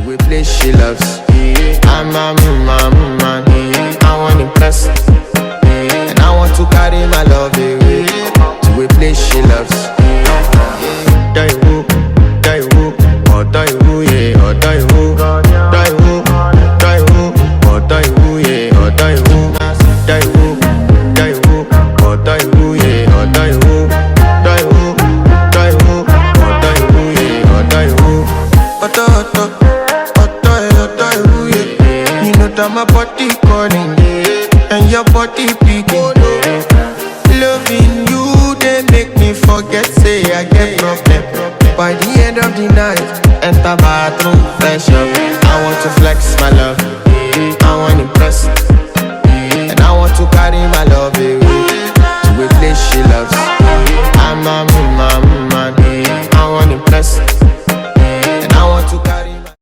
to a place she loves. I'm a man, I want impress, and I want to carry my love away to a place she loves. Die who, or die who, yeah, or die who, die who, or die who, yeah, or die who, die who, or die who, yeah, or die who, die who, or die who, yeah, or die who. You know that my body calling, and your body picking. Loving you, they make me forget, say I get problem. By the end of the night, enter bathroom, fresh up.